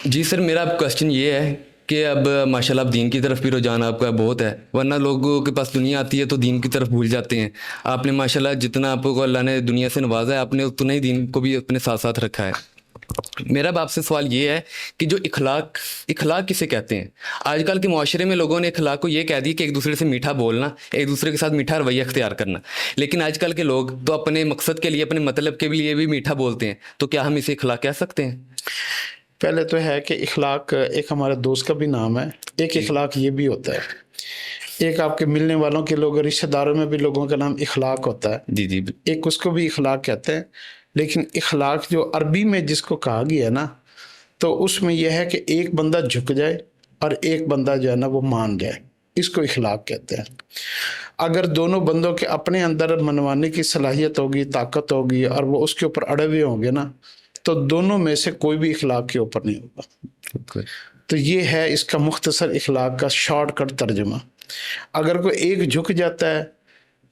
جی سر، میرا کوشچن یہ ہے کہ اب ماشاءاللہ اب دین کی طرف بھی رجحان آپ کا بہت ہے، ورنہ لوگوں کے پاس دنیا آتی ہے تو دین کی طرف بھول جاتے ہیں. آپ نے ماشاءاللہ جتنا آپ کو اللہ نے دنیا سے نوازا ہے، آپ نے اتنا ہی دین کو بھی اپنے ساتھ ساتھ رکھا ہے. میرا آپ سے سوال یہ ہے کہ جو اخلاق کسے کہتے ہیں؟ آج کل کے معاشرے میں لوگوں نے اخلاق کو یہ کہہ دی کہ ایک دوسرے سے میٹھا بولنا، ایک دوسرے کے ساتھ میٹھا رویہ اختیار کرنا. لیکن آج کل کے لوگ تو اپنے مقصد کے لیے، اپنے مطلب کے لیے بھی میٹھا بولتے ہیں. تو کیا ہم اسے اخلاق کہہ سکتے ہیں؟ پہلے تو ہے کہ اخلاق ایک ہمارے دوست کا بھی نام ہے. ایک اخلاق یہ بھی ہوتا ہے، ایک آپ کے ملنے والوں کے لوگ، رشتہ داروں میں بھی لوگوں کا نام اخلاق ہوتا ہے. جی جی. ایک اس کو بھی اخلاق کہتے ہیں. لیکن اخلاق جو عربی میں جس کو کہا گیا ہے نا، تو اس میں یہ ہے کہ ایک بندہ جھک جائے اور ایک بندہ جو ہے نا وہ مان جائے. اس کو اخلاق کہتے ہیں. اگر دونوں بندوں کے اپنے اندر منوانے کی صلاحیت ہوگی، طاقت ہوگی، اور وہ اس کے اوپر اڑے ہوئے ہوں گے نا، تو دونوں میں سے کوئی بھی اخلاق کے اوپر نہیں ہوگا. تو یہ ہے اس کا مختصر اخلاق کا شارٹ کٹ ترجمہ. اگر کوئی ایک جھک جاتا ہے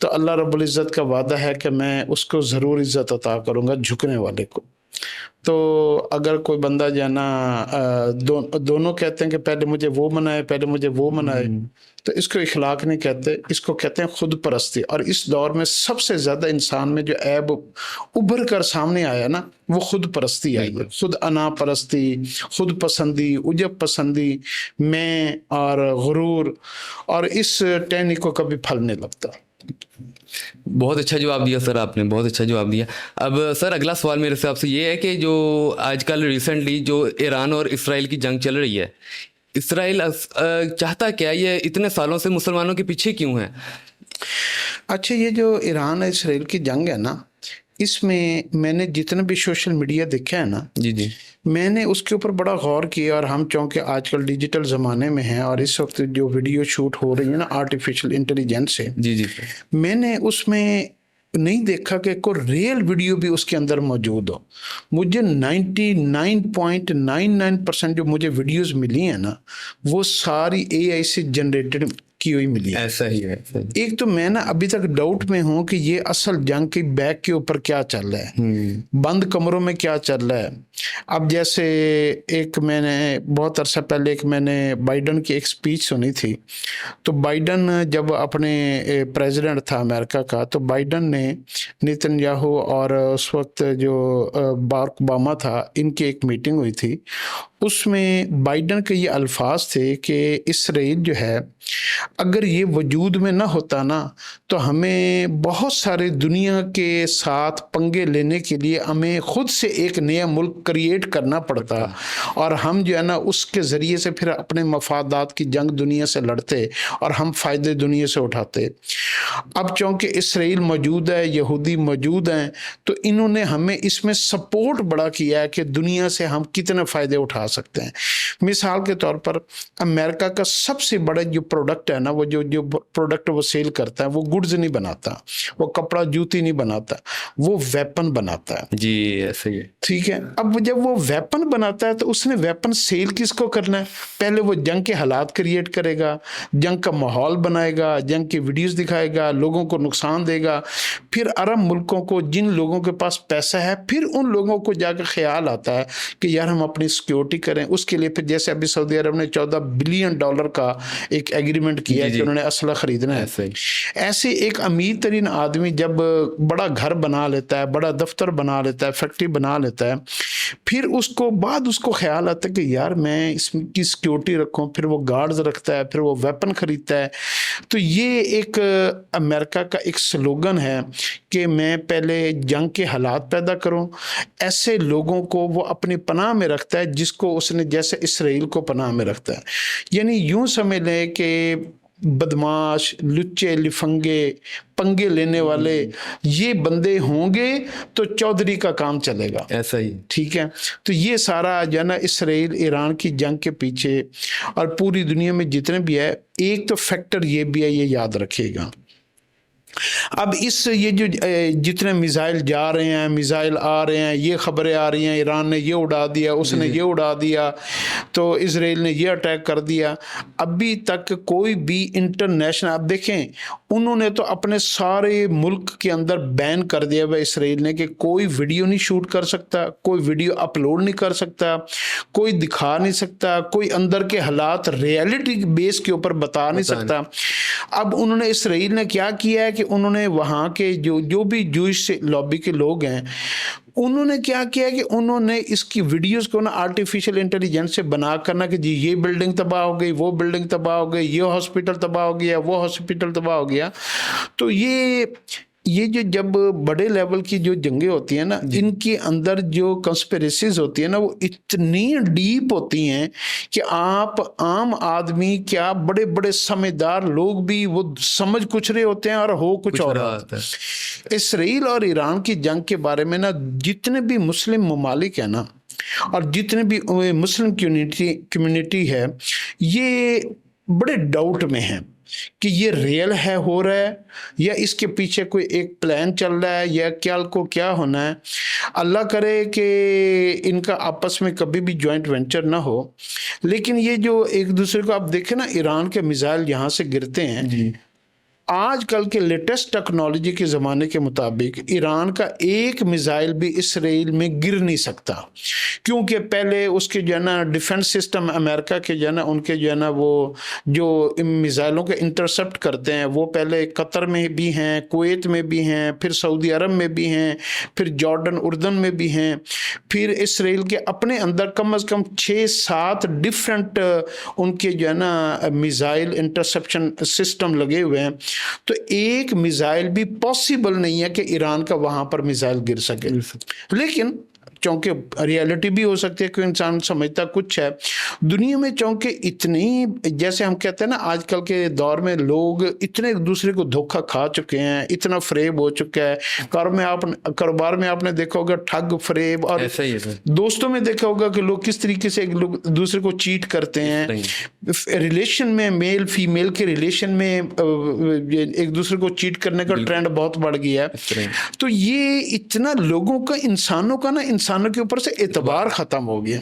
تو اللہ رب العزت کا وعدہ ہے کہ میں اس کو ضرور عزت عطا کروں گا، جھکنے والے کو. تو اگر کوئی بندہ جو ہے نا دونوں کہتے ہیں کہ پہلے مجھے وہ منائے، پہلے مجھے وہ منائے، تو اس کو اخلاق نہیں کہتے، اس کو کہتے ہیں خود پرستی. اور اس دور میں سب سے زیادہ انسان میں جو عیب ابھر کر سامنے آیا نا، وہ خود پرستی آئی ہے. خود انا پرستی، خود پسندی، عجب پسندی، میں اور غرور، اور اس ٹہنی کو کبھی پھل نہیں لگتا. بہت اچھا جواب دیا سر، آپ نے بہت اچھا جواب دیا. اب سر اگلا سوال میرے سے آپ سے یہ ہے کہ جو آج کل ریسنٹلی جو ایران اور اسرائیل کی جنگ چل رہی ہے، اسرائیل چاہتا کیا؟ یہ اتنے سالوں سے مسلمانوں کے پیچھے کیوں ہے؟ اچھا، یہ جو ایران اور اسرائیل کی جنگ ہے نا، اس میں نے جتنا بھی سوشل میڈیا دیکھا ہے نا، جی جی، میں نے اس کے اوپر بڑا غور کیا. اور ہم چونکہ آج کل ڈیجیٹل زمانے میں ہیں، اور اس وقت جو ویڈیو شوٹ ہو رہی ہے نا آرٹیفیشل انٹیلیجنس سے، جی جی، میں نے اس میں نہیں دیکھا کہ کوئی ریئل ویڈیو بھی اس کے اندر موجود ہو. مجھے 99.99% جو مجھے ویڈیوز ملی ہیں نا، وہ ساری اے آئی سے جنریٹڈ کی ہوئی ملی ہے. ایسا ہی ہے. ایک تو میں نا ابھی تک ڈاؤٹ میں ہوں کہ یہ اصل جنگ کی بیک کے اوپر کیا چل رہا ہے، بند کمروں میں کیا چل رہا ہے. اب جیسے ایک میں نے بہت عرصہ پہلے میں نے بائیڈن کی ایک سپیچ سنی تھی. تو بائیڈن جب اپنے پریزیڈنٹ تھا امریکہ کا، تو بائیڈن نے نیتن یاہو اور اس وقت جو باراک اوباما تھا، ان کی ایک میٹنگ ہوئی تھی. اس میں بائیڈن کے یہ الفاظ تھے کہ اسرائیل جو ہے، اگر یہ وجود میں نہ ہوتا نا، تو ہمیں بہت سارے دنیا کے ساتھ پنگے لینے کے لیے ہمیں خود سے ایک نیا ملک کریٹ کرنا پڑتا، اور ہم جو ہے نا اس کے ذریعے سے پھر اپنے مفادات کی جنگ دنیا سے لڑتے، اور ہم فائدے دنیا سے اٹھاتے. اب چونکہ اسرائیل موجود ہے، یہودی موجود ہیں، تو انہوں نے ہمیں اس میں سپورٹ بڑا کیا ہے کہ دنیا سے ہم کتنے فائدے اٹھا سکتے ہیں. مثال کے طور پر امریکہ کا سب سے بڑا جو پروڈکٹ ہے نا، وہ جو پروڈکٹ وہ سیل کرتا ہے، وہ گڈز نہیں بناتا، وہ کپڑا جوتی نہیں بناتا، وہ ویپن بناتا ہے. جی ایسے ہی. ٹھیک ہے. اب جب وہ ویپن بناتا ہے تو اس نے ویپن سیل کس کو کرنا ہے؟ پہلے وہ جنگ کے حالات کریٹ کرے گا، جنگ کا ماحول بنائے گا، جنگ کی ویڈیوز دکھائے گا، لوگوں کو نقصان دے گا. پھر عرب ملکوں کو، جن لوگوں کے پاس پیسہ ہے، پھر ان لوگوں کو جا کے خیال آتا ہے کہ یار ہم اپنی سیکیورٹی کریں. اس کے لیے پھر جیسے ابھی سعودی عرب نے $14 بلین کا ایک ایگریمنٹ کیا ہے کہ انہوں نے اسلحہ خریدنا ہے. ایسے ایک امیر ترین آدمی جب بڑا گھر بنا لیتا ہے، بڑا دفتر بنا لیتا ہے، فیکٹری بنا لیتا ہے، پھر اس کو خیال آتا ہے کہ یار میں اس کی سیکیورٹی رکھوں. پھر وہ گارڈز رکھتا ہے، پھر وہ ویپن خریدتا ہے. تو یہ ایک امریکہ کا ایک سلوگن ہے کہ میں پہلے جنگ کے حالات پیدا کروں. ایسے لوگوں کو وہ اپنی پناہ میں رکھتا ہے جس کو اس نے جیسے اسرائیل کو پناہ میں رکھتا ہے. یعنی یوں سمجھ لیں کہ بدماش، لچے لفنگے، پنگے لینے والے یہ بندے ہوں گے تو چودھری کا کام چلے گا. ایسا ہی. ٹھیک ہے. تو یہ سارا جو ہے نا اسرائیل ایران کی جنگ کے پیچھے اور پوری دنیا میں جتنے بھی ہے، ایک تو فیکٹر یہ بھی ہے، یہ یاد رکھیے گا. اب یہ جو جتنے میزائل جا رہے ہیں، میزائل آ رہے ہیں، یہ خبریں آ رہی ہیں ایران نے یہ اڑا دیا، اس نے یہ اڑا دیا، تو اسرائیل نے یہ اٹیک کر دیا. ابھی تک کوئی بھی انٹرنیشنل, آپ دیکھیں انہوں نے تو اپنے سارے ملک کے اندر بین کر دیا ہوا اسرائیل نے کہ کوئی ویڈیو نہیں شوٹ کر سکتا, کوئی ویڈیو اپلوڈ نہیں کر سکتا, کوئی دکھا نہیں سکتا, کوئی اندر کے حالات ریئلٹی بیس کے اوپر بتا نہیں سکتا. اب انہوں نے اسرائیل نے کیا کیا ہے کہ انہوں نے وہاں کے جو بھی جوئش لابی کے لوگ ہیں انہوں نے کیا کیا کہ انہوں نے اس کی ویڈیوز کو نا آرٹیفیشل انٹیلیجنس سے بنا کرنا کہ جی یہ بلڈنگ تباہ ہو گئی, وہ بلڈنگ تباہ ہو گئی, یہ ہاسپٹل تباہ ہو گیا, وہ ہاسپٹل تباہ ہو گیا. تو یہ جو جب بڑے لیول کی جو جنگیں ہوتی ہیں نا, ان کے اندر جو کنسپیریسیز ہوتی ہیں نا وہ اتنی ڈیپ ہوتی ہیں کہ آپ عام آدمی کیا بڑے بڑے سمجھدار لوگ بھی وہ سمجھ کچھ رہے ہوتے ہیں اور ہو کچھ اور ہوتا ہے. اسرائیل اور ایران کی جنگ کے بارے میں نا جتنے بھی مسلم ممالک ہیں نا اور جتنے بھی مسلم کمیونٹی ہے یہ بڑے ڈاؤٹ میں ہیں کہ یہ ریئل ہے, ہو رہا ہے, یا اس کے پیچھے کوئی ایک پلان چل رہا ہے, یا کیا ہونا ہے. اللہ کرے کہ ان کا آپس میں کبھی بھی جوائنٹ وینچر نہ ہو. لیکن یہ جو ایک دوسرے کو آپ دیکھیں نا, ایران کے میزائل یہاں سے گرتے ہیں. آج کل کے لیٹسٹ ٹیکنالوجی کے زمانے کے مطابق ایران کا ایک میزائل بھی اسرائیل میں گر نہیں سکتا, کیونکہ پہلے اس کے جو ہے نا ڈیفنس سسٹم امریکہ کے جو ہے نا ان کے جو ہے نا وہ جو میزائلوں کے انٹرسپٹ کرتے ہیں وہ پہلے قطر میں بھی ہیں, کویت میں بھی ہیں, پھر سعودی عرب میں بھی ہیں, پھر جارڈن اردن میں بھی ہیں, پھر اسرائیل کے اپنے اندر کم از کم 6-7 ڈفرینٹ ان کے جو ہے نا میزائل انٹرسپشن سسٹم لگے ہوئے ہیں. تو ایک میزائل بھی پاسبل نہیں ہے کہ ایران کا وہاں پر میزائل گر سکے. لیکن چونکہ ریالٹی بھی ہو سکتی ہے کہ انسان سمجھتا کچھ ہے دنیا میں, چونکہ اتنی جیسے ہم کہتے ہیں نا آج کل کے دور میں لوگ اتنے ایک دوسرے کو دھوکہ کھا چکے ہیں, اتنا فریب ہو چکا ہے. کاروبار میں آپ نے دیکھا ہوگا ٹھگ فریب, اور دوستوں میں دیکھا ہوگا کہ لوگ کس طریقے سے ایک دوسرے کو چیٹ کرتے ہیں. ریلیشن میں میل فیمیل کے ریلیشن میں ایک دوسرے کو چیٹ کرنے کا ٹرینڈ بہت بڑھ گیا ہے. تو یہ اتنا لوگوں کا انسانوں کے اوپر سے اعتبار ختم ہو گیا.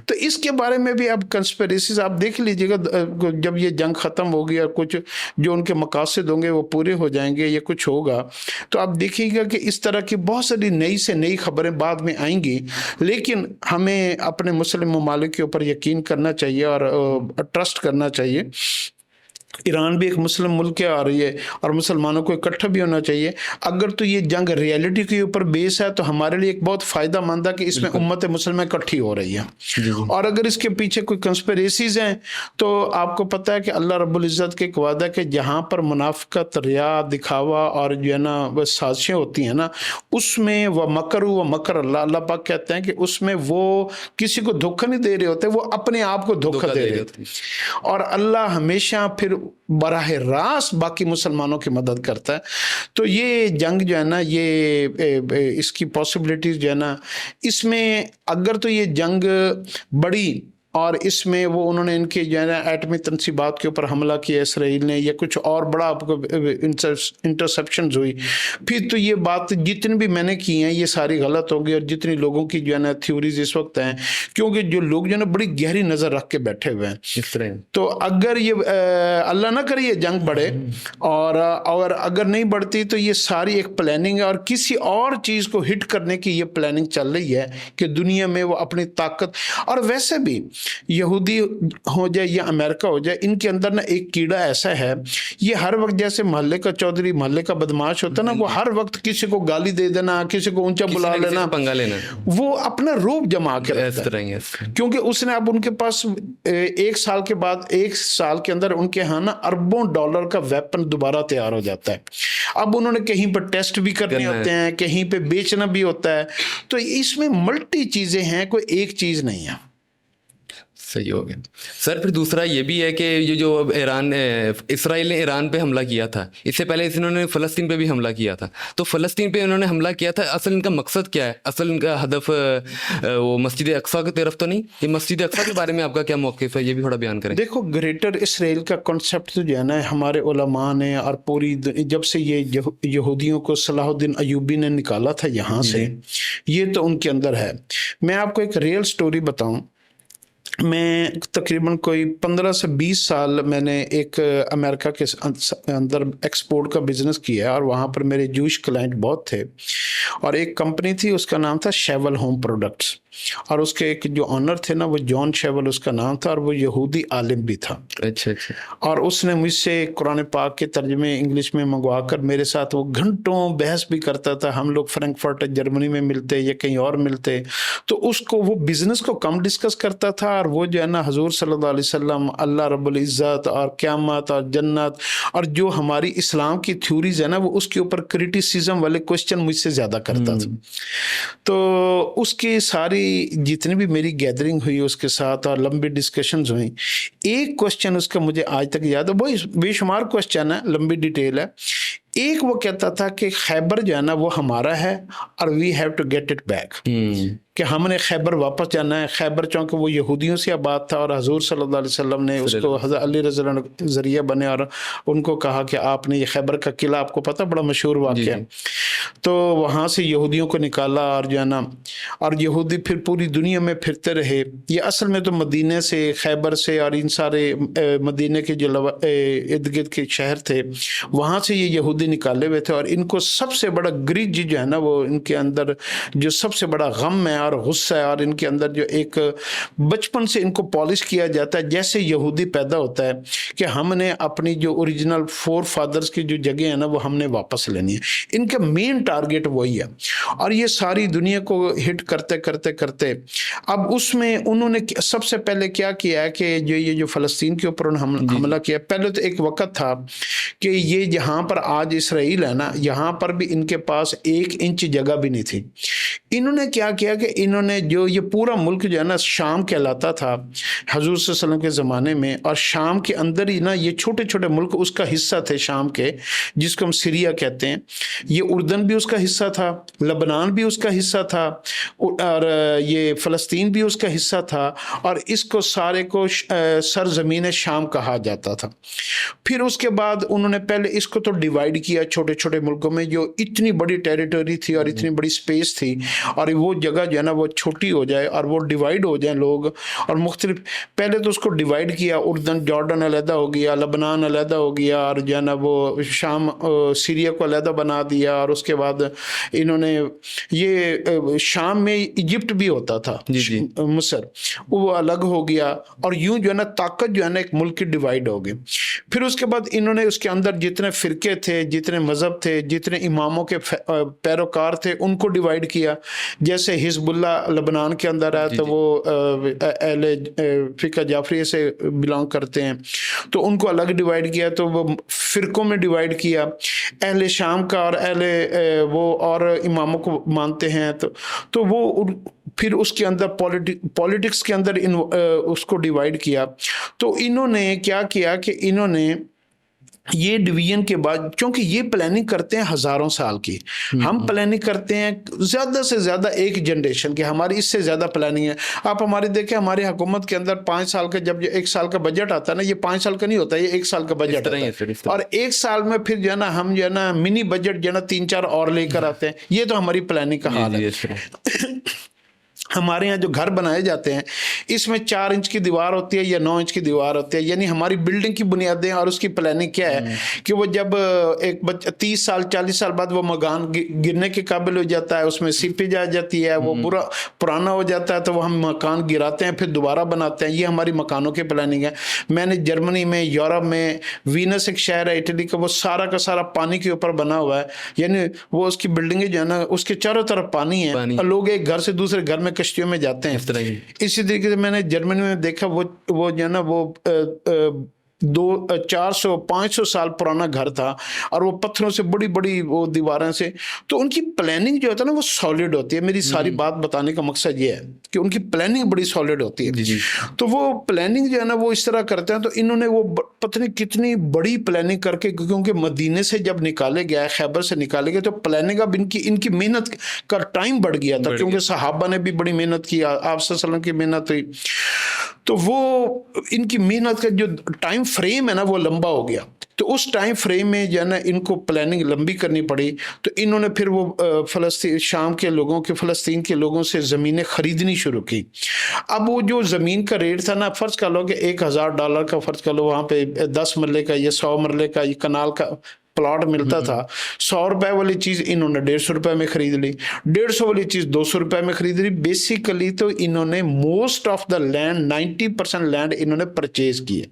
تو اس کے بارے میں بھی اب کنسپیریسیز آپ دیکھ لیجئے گا, جب یہ جنگ ختم ہوگی اور کچھ جو ان کے مقاصد ہوں گے وہ پورے ہو جائیں گے یا کچھ ہوگا, تو آپ دیکھیے گا کہ اس طرح کی بہت ساری نئی سے نئی خبریں بعد میں آئیں گی. لیکن ہمیں اپنے مسلم ممالک کے اوپر یقین کرنا چاہیے اور ٹرسٹ کرنا چاہیے. ایران بھی ایک مسلم ملک ہے اور مسلمانوں کو اکٹھا بھی ہونا چاہیے. اگر تو یہ جنگ ریئلٹی کے اوپر بیس ہے تو ہمارے لیے ایک بہت فائدہ مند ہے کہ اس میں امت مسلمہ اکٹھی ہو رہی ہے. اور اگر اس کے پیچھے کوئی کنسپیریسیز ہیں تو آپ کو پتہ ہے کہ اللہ رب العزت کے ایک وعدہ ہے کہ جہاں پر منافقت, ریا, دکھاوا اور جو ہے نا وہ سازشیں ہوتی ہیں نا, اس میں وہ مکروا مکر اللہ پاک کہتے ہیں کہ اس میں وہ کسی کو دھوکہ نہیں دے رہے ہوتے, وہ اپنے آپ کو دھوکہ دے رہے ہوتے. اور اللہ ہمیشہ پھر براہ راست باقی مسلمانوں کی مدد کرتا ہے. تو یہ جنگ جو ہے نا یہ اس کی پاسبلٹیز جو ہے نا اس میں, اگر تو یہ جنگ بڑی اور اس میں وہ انہوں نے ان کے جو ہے نا ایٹمی تنصیبات کے اوپر حملہ کیا اسرائیل نے, یا کچھ اور بڑا آپ کو انٹرسپشنز ہوئی, پھر تو یہ بات جتنی بھی میں نے کی ہیں یہ ساری غلط ہوگی. اور جتنی لوگوں کی جو ہے نا تھیوریز اس وقت ہیں, کیونکہ جو لوگ جو ہے نا بڑی گہری نظر رکھ کے بیٹھے ہوئے ہیں. تو اگر یہ اللہ نہ کرے یہ جنگ بڑھے, اور اگر نہیں بڑھتی تو یہ ساری ایک پلاننگ ہے, اور کسی اور چیز کو ہٹ کرنے کی یہ پلاننگ چل رہی ہے کہ دنیا میں وہ اپنی طاقت. اور ویسے بھی یہودی ہو جائے یا امریکہ ہو جائے, ان کے اندر نا ایک کیڑا ایسا ہے, یہ ہر وقت جیسے محلے کا چودھری محلے کا بدماش ہوتا ہے نا, وہ ہر وقت کسی کو گالی دے دینا, کسی کو اونچا بلا لینا, پنگا لینا, وہ اپنا روب جما کے رکھتا ہے. کیونکہ اس نے اب ان کے پاس 1 سال کے بعد 1 سال کے اندر ان کے ہاں نا اربوں ڈالر کا ویپن دوبارہ تیار ہو جاتا ہے. اب انہوں نے کہیں پر ٹیسٹ بھی کرنے ہوتے ہیں, کہیں پہ بیچنا بھی ہوتا ہے. تو اس میں ملٹی چیزیں ہیں, کوئی ایک چیز نہیں ہے. صحیح ہو گیا سر. پھر دوسرا یہ بھی ہے کہ یہ جو اسرائیل نے ایران پہ حملہ کیا تھا, اس سے پہلے انہوں نے فلسطین پہ بھی حملہ کیا تھا. تو فلسطین پہ انہوں نے حملہ کیا تھا, اصل ان کا مقصد کیا ہے؟ اصل ان کا ہدف وہ مسجد اقصیٰ کی طرف تو نہیں؟ یہ مسجد اقصیٰ کے بارے میں آپ کا کیا موقف ہے, یہ بھی تھوڑا بیان کریں. دیکھو گریٹر اسرائیل کا کنسیپٹ تو جو ہے نا ہمارے علماء نے اور پوری جب سے یہ یہودیوں کو صلاح الدین ایوبی نے نکالا تھا یہاں سے, یہ تو ان کے اندر ہے. میں آپ کو ایک ریئل سٹوری بتاؤں. میں تقریباً کوئی 15 سے 20 سال میں نے ایک امریکہ کے اندر ایکسپورٹ کا بزنس کیا، اور وہاں پر میرے جوش کلائنٹ بہت تھے، اور ایک کمپنی تھی اس کا نام تھا شیول ہوم پروڈکٹس، اور اس کے ایک جو آنر تھے نا وہ جان شیول اس کا نام تھا، اور وہ یہودی عالم بھی تھا۔ اچھا اچھا۔ اور اس نے مجھ سے قرآن پاک کے ترجمے انگلش میں منگوا کر میرے ساتھ وہ گھنٹوں بحث بھی کرتا تھا۔ ہم لوگ فرینکفرٹ جرمنی میں ملتے یا کہیں اور ملتے، تو اس کو وہ بزنس کو کم ڈسکس کرتا تھا، اور وہ جو ہے نا حضور صلی اللہ علیہ وسلم، اللہ رب العزت اور قیامت اور جنت اور جو ہماری اسلام کی تھیوریز ہے نا، وہ اس کے اوپر کرٹیسزم والے کوشچن مجھ سے زیادہ کرتا تھا۔ تو اس کی ساری جتنی بھی میری گیدرنگ ہوئی اس کے ساتھ اور لمبی ڈسکشنز ہوئیں، ایک کوشچن اس کا مجھے آج تک یاد ہے، وہ بے شمار کوشچن ہے، لمبی ڈیٹیل ہے۔ ایک وہ کہتا تھا کہ خیبر جو ہے نا وہ ہمارا ہے، اور we have to get it back, کہ ہم نے خیبر واپس جانا ہے۔ خیبر چونکہ وہ یہودیوں سے آباد تھا، اور حضور صلی اللہ علیہ وسلم نے اس کو حضرت علی رضی اللہ عنہ ذریعہ بنے اور ان کو کہا کہ آپ نے یہ خیبر کا قلعہ، آپ کو پتہ بڑا مشہور واقعہ ہے، تو وہاں سے یہودیوں کو نکالا، اور جو ہے نا، اور یہودی پھر پوری دنیا میں پھرتے رہے۔ یہ اصل میں تو مدینے سے، خیبر سے اور ان سارے مدینے کے جو ارد گرد کے شہر تھے وہاں سے یہ یہودی نکالے ہوئے تھے، اور ان کو سب سے بڑا گرج جو ہے نا، وہ ان کے اندر جو سب سے بڑا غم ہے اور غصہ ہے، اور ان کے اندر جو ایک بچپن سے ان کو پالش کیا جاتا ہے جیسے یہودی پیدا ہوتا ہے کہ ہم نے اپنی جو اوریجنل فور فادرز کی جو جگہ ہے نا وہ ہم نے واپس لینی ہے۔ ان کا مین ٹارگٹ وہی ہے، اور یہ ساری دنیا کو ہٹ کرتے کرتے کرتے اب اس میں انہوں نے سب سے پہلے کیا کیا ہے کہ جو فلسطین کے اوپر حملہ کیا۔ پہلے تو ایک وقت تھا کہ یہ جہاں پر آج اسرائیل ہے نا، یہاں پر بھی ان کے پاس 1 انچ جگہ بھی نہیں تھی۔ انہوں نے کیا کیا کہ انہوں نے جو یہ پورا ملک جو ہے نا شام کہلاتا تھا حضور صلی اللہ علیہ وسلم کے زمانے میں، اور شام کے اندر ہی نا یہ چھوٹے چھوٹے ملک اس کا حصہ تھے شام کے، جس کو ہم سیریا کہتے ہیں۔ یہ اردن بھی اس کا حصہ تھا، لبنان بھی اس کا حصہ تھا، اور یہ فلسطین بھی اس کا حصہ تھا، اور اس کو سارے کو سرزمین شام کہا جاتا تھا۔ پھر اس کے بعد انہوں نے پہلے اس کو تو ڈیوائیڈ کیا چھوٹے چھوٹے ملکوں میں، جو اتنی بڑی ٹیریٹری تھی اور اتنی بڑی سپیس تھی، اور وہ جگہ جو ہے نا وہ چھوٹی ہو جائے اور وہ ڈیوائیڈ ہو جائیں لوگ، اور مختلف پہلے تو اس کو ڈیوائیڈ کیا، اردن جارڈن علیحدہ ہو گیا، لبنان علیحدہ ہو گیا، اور جو ہے نا وہ شام سیریا کو علیحدہ بنا دیا، اور اس کے بعد انہوں نے یہ شام میں ایجپٹ بھی ہوتا تھا، مصر، وہ الگ ہو گیا، اور یوں جو ہے نا طاقت جو ہے نا ایک ملک کی ڈیوائیڈ ہو گئی۔ پھر اس کے بعد انہوں نے اس کے اندر جتنے فرقے تھے، جتنے مذہب تھے، جتنے اماموں کے پیروکار تھے، ان کو ڈیوائیڈ کیا۔ جیسے حزب اللہ لبنان کے اندر ہے تو وہ اہل فقہ جعفریہ سے بلانگ کرتے ہیں، تو ان کو الگ ڈیوائیڈ کیا، تو وہ فرقوں میں ڈیوائیڈ کیا۔ اہل شام کا اور اہل وہ اور اماموں کو مانتے ہیں، تو وہ پھر اس کے اندر پولیٹکس کے اندر اس کو ڈیوائیڈ کیا۔ تو انہوں نے کیا کیا کہ انہوں نے یہ ڈویژن کے بعد، چونکہ یہ پلاننگ کرتے ہیں ہزاروں سال کی، ہم پلاننگ کرتے ہیں زیادہ سے زیادہ 1 جنریشن کی، ہماری اس سے زیادہ پلاننگ ہے۔ آپ ہماری دیکھیں، ہماری حکومت کے اندر 5 سال کا، جب 1 سال کا بجٹ آتا ہے نا، یہ 5 سال کا نہیں ہوتا، یہ 1 سال کا بجٹ آتا ہے، اور 1 سال میں پھر جو ہے نا ہم جو ہے نا منی بجٹ جو ہے نا 3-4 اور لے کر آتے ہیں۔ یہ تو ہماری پلاننگ کا حال ہے۔ ہمارے ہاں جو گھر بنائے جاتے ہیں اس میں 4 انچ کی دیوار ہوتی ہے یا 9 انچ کی دیوار ہوتی ہے، یعنی ہماری بلڈنگ کی بنیادیں اور اس کی پلاننگ کیا ہے کہ وہ جب ایک 30 سال 40 سال بعد وہ مکان گرنے کے قابل ہو جاتا ہے، اس میں سیپیج آ جاتی ہے، وہ پرانا ہو جاتا ہے، تو وہ ہم مکان گراتے ہیں پھر دوبارہ بناتے ہیں۔ یہ ہماری مکانوں کی پلاننگ ہے۔ میں نے جرمنی میں، یورپ میں، وینس ایک شہر ہے اٹلی کا، وہ سارا کا سارا پانی کے اوپر بنا ہوا ہے، یعنی وہ اس کی بلڈنگیں جو ہے نا اس کے چاروں طرف پانی ہے، اور لوگ ایک گھر سے دوسرے گھر میں کشتیوں میں جاتے ہیں۔ اسی طریقے سے میں نے جرمنی میں دیکھا، وہ جو ہے نا وہ 400-500 سال پرانا گھر تھا، اور وہ پتھروں سے بڑی بڑی وہ دیواریں سے، تو ان کی پلاننگ جو ہوتا ہے نا وہ سالڈ ہوتی ہے۔ میری ساری بات بتانے کا مقصد یہ ہے کہ ان کی پلاننگ بڑی سالڈ ہوتی ہے۔ تو وہ پلاننگ جو ہے نا وہ اس طرح کرتے ہیں، تو انہوں نے وہ پتہ نہیں کتنی بڑی پلاننگ کر کے، کیونکہ مدینے سے جب نکالے گیا، خیبر سے نکالے گئے، تو پلاننگ اب ان کی محنت کا ٹائم بڑھ گیا تھا، کیونکہ صحابہ نے بھی بڑی محنت کی، آپ صلی اللہ علیہ وسلم کی محنت ہوئی، تو وہ ان کی محنت کا جو ٹائم فریم ہے نا وہ لمبا ہو گیا۔ تو اس ٹائم فریم میں جو ہے نا ان کو پلاننگ لمبی کرنی پڑی، تو انہوں نے پھر وہ فلسطین شام کے لوگوں کے فلسطین کے لوگوں سے زمینیں خریدنی شروع کی۔ اب وہ جو زمین کا ریٹ تھا نا، فرض کر لو کہ $1000 کا، فرض کر لو وہاں پہ 10 مرلے کا یا 100 مرلے کا یہ کنال کا پلاٹ ملتا تھا، $100 والی چیز انہوں نے $150 میں خرید لی، 150 والی چیز $200 میں خرید لی۔ بیسیکلی تو انہوں نے most of the land 90% land انہوں نے پرچیز کیے۔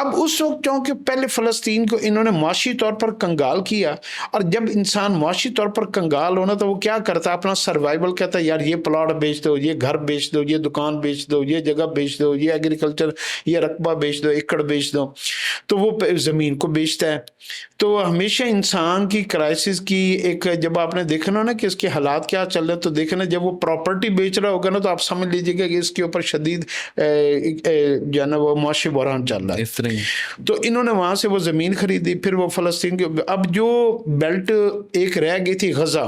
اب اس وقت چونکہ پہلے فلسطین کو انہوں نے معاشی طور پر کنگال کیا، اور جب انسان معاشی طور پر کنگال ہونا تو وہ کیا کرتا ہے، اپنا سروائیول کہتا ہے یار یہ پلاٹ بیچ دو، یہ گھر بیچ دو، یہ دکان بیچ دو، یہ جگہ بیچ دو، یہ ایگریکلچر یہ رقبہ بیچ دو، ایکڑ بیچ دو، تو وہ زمین کو بیچتا ہے۔ تو ہمیشہ انسان کی کرائسس کی ایک، جب آپ نے دیکھنا نا کہ اس کے حالات کیا چل رہے ہیں، تو دیکھنا جب وہ پراپرٹی بیچ رہا ہوگا نا تو آپ سمجھ لیجیے گا کہ اس کے اوپر شدید جو ہے نا وہ معاشی بحران چل رہا ہے۔ اس طرح تو انہوں نے وہاں سے وہ زمین خریدی، پھر وہ فلسطین کے، اب جو بیلٹ ایک رہ گئی تھی غزہ،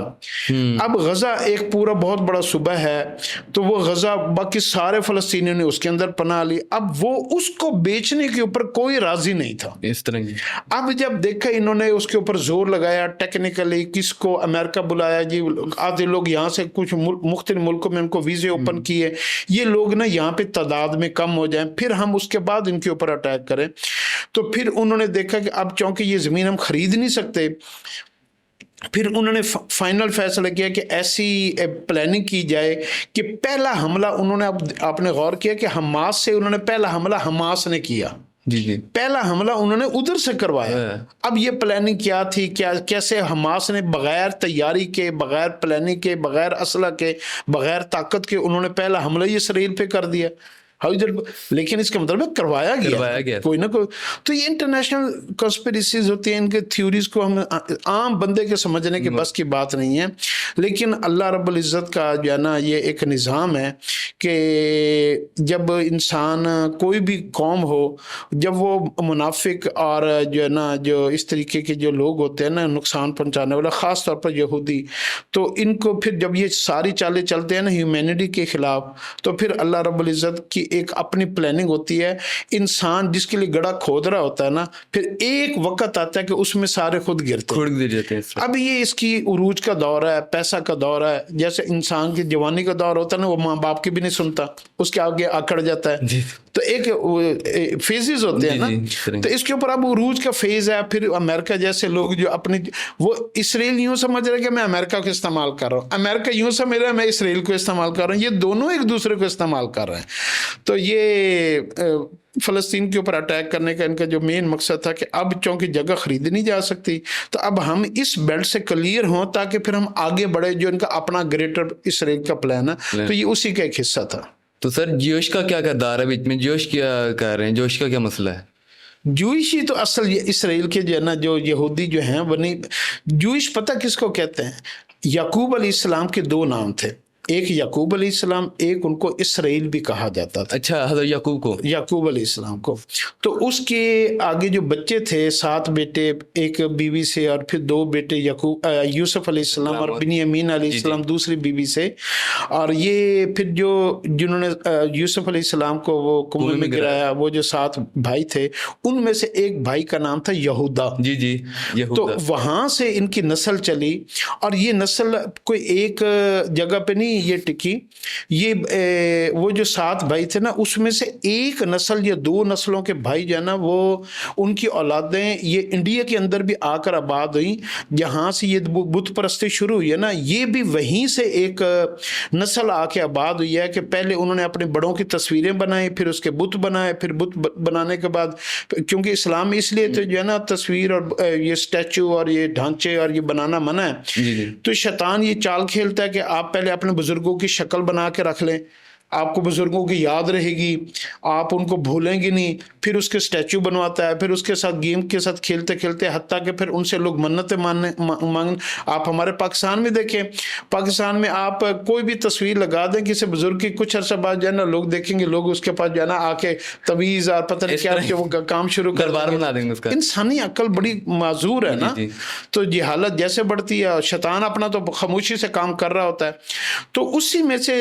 اب غزہ ایک پورا بہت بڑا صوبہ ہے، تو وہ غزہ باقی سارے فلسطینیوں نے اس کے اندر پناہ لی، اب وہ اس کو بیچنے کے اوپر کوئی راضی نہیں تھا۔ اس طرح اب جب دیکھا انہوں نے اس کے اوپر زور لگایا ٹیکنیکلی، کس کو امریکہ بلایا جی، آدھے لوگ یہاں سے کچھ مختلف ملکوں میں ان کو ویزے اوپن کیے، یہ لوگ نا یہاں پہ تعداد میں کم ہو جائیں، پھر ہم اس کے بعد ان کے اوپر اٹیک کریں۔ تو پھر انہوں نے دیکھا کہ اب چونکہ یہ زمین ہم خرید نہیں سکتے، پھر انہوں نے فائنل فیصلہ کیا کہ ایسی پلاننگ کی جائے کہ پہلا حملہ انہوں نے، اب آپ نے غور کیا کہ حماس سے انہوں نے پہلا حملہ حماس نے کیا، جی پہلا حملہ انہوں نے ادھر سے کروایا۔ اب یہ پلاننگ کیا تھی، کیسے حماس نے بغیر تیاری کے، بغیر پلاننگ کے، بغیر اسلحہ کے، بغیر طاقت کے انہوں نے پہلا حملہ ہی اسرائیل پہ کر دیا، لیکن اس کا مطلب کروایا گیا کوئی نہ کوئی۔ تو یہ انٹرنیشنل کنسپیریسیز ہوتی ہیں، ان کے تھیوریز کو ہم عام بندے کے سمجھنے کے بس کی بات نہیں ہے، لیکن اللہ رب العزت کا جو ہے نا یہ ایک نظام ہے کہ جب انسان کوئی بھی قوم ہو، جب وہ منافق اور جو ہے نا جو اس طریقے کے جو لوگ ہوتے ہیں نا نقصان پہنچانے والا، خاص طور پر یہودی، تو ان کو پھر جب یہ ساری چالیں چلتے ہیں نا ہیومینٹی کے خلاف، تو پھر اللہ رب العزت کی ایک اپنی پلاننگ ہوتی ہے۔ انسان جس کے لیے گڑھا کھود رہا ہوتا ہے نا، پھر ایک وقت آتا ہے کہ اس میں سارے خود گرتے ہیں۔ اب یہ اس کی عروج کا دور ہے، پیسہ کا دور ہے، جیسے انسان کی جوانی کا دور ہوتا ہے نا، وہ ماں باپ کی بھی نہیں سنتا، اس کے آگے آکڑ جاتا ہے، تو ایک فیزز ہوتے ہیں نا، تو اس کے اوپر اب عروج کا فیز ہے۔ پھر امریکہ جیسے لوگ جو اپنی، وہ اسرائیل یوں سمجھ رہے کہ میں امریکہ کو استعمال کر رہا ہوں، امریکہ یوں سمجھ رہا ہے میں اسرائیل کو استعمال کر رہا ہوں، یہ دونوں ایک دوسرے کو استعمال کر رہے ہیں۔ تو یہ فلسطین کے اوپر اٹیک کرنے کا ان کا جو مین مقصد تھا کہ اب چونکہ جگہ خرید نہیں جا سکتی، تو اب ہم اس بیلٹ سے کلیئر ہوں تاکہ پھر ہم آگے بڑھے، جو ان کا اپنا گریٹر اسرائیل کا پلان ہے، تو یہ اسی کا ایک حصہ تھا۔ تو سر جوش کا کیا کردار ہے بیچ میں؟ جوش کیا کہہ رہے ہیں، جوش کا کیا مسئلہ ہے؟ جوئش ہی تو اصل یہ اسرائیل کے جو ہے نا جو یہودی جو ہیں، وہ نہیں، جوئش پتہ کس کو کہتے ہیں؟ یعقوب علیہ السلام کے دو نام تھے، ایک یعقوب علیہ السلام، ایک ان کو اسرائیل بھی کہا جاتا تھا۔ اچھا، حضرت یعقوب کو، یعقوب علیہ السلام کو، تو اس کے آگے جو بچے تھے 7 بیٹے، ایک بیوی سے، اور پھر 2 بیٹے یوسف علیہ السلام اور بنیامین علیہ السلام دوسری بیوی سے، اور یہ پھر جو جنہوں نے یوسف علیہ السلام کو وہ کنویں میں گرایا، وہ جو 7 بھائی تھے، ان میں سے ایک بھائی کا نام تھا یہودا۔ جی تو وہاں سے ان کی نسل چلی، اور یہ نسل کوئی ایک جگہ پہ نہیں یہ ٹکی، یہ وہ جو 7 بھائی تھے نا، اس میں سے ایک نسل یا 2 نسلوں کے بھائی جو ہے نا، وہ ان کی اولادیں یہ انڈیا کے اندر بھی آ کر آباد ہوئیں، جہاں سے یہ بت پرستی شروع ہوئی ہے نا، یہ بھی وہیں سے ایک نسل آ کے آباد ہوئی ہے کہ پہلے انہوں نے اپنے بڑوں کی تصویریں بنائی، پھر اس کے بت بنائے، پھر بت بنانے کے بعد، کیونکہ اسلام میں اس لیے تو جو ہے نا تصویر اور یہ اسٹیچو اور یہ ڈھانچے اور یہ بنانا منع ہے، تو شیطان یہ چال کھیلتا ہے کہ آپ پہلے اپنے بزرگوں کی شکل بنا کے رکھ لیں، آپ کو بزرگوں کی یاد رہے گی، آپ ان کو بھولیں گے نہیں، پھر اس کے اسٹیچو بنواتا ہے، پھر اس کے ساتھ گیم کے ساتھ کھیلتے کھیلتے حتیٰ کہ پھر ان سے لوگ منتیں مانگیں۔ آپ ہمارے پاکستان میں دیکھیں، پاکستان میں آپ کوئی بھی تصویر لگا دیں کسی بزرگ کی، کچھ عرصہ بعد جو ہے نا لوگ دیکھیں گے، لوگ اس کے پاس جو ہے نا آ کے تویز اور پتہ نہیں کیا کہ وہ کام شروع کر دیں گے۔ انسانی عقل بڑی معذور ہے نا، تو یہ حالت جیسے بڑھتی ہے، شیطان اپنا تو خاموشی سے کام کر رہا ہوتا ہے۔ تو اسی میں سے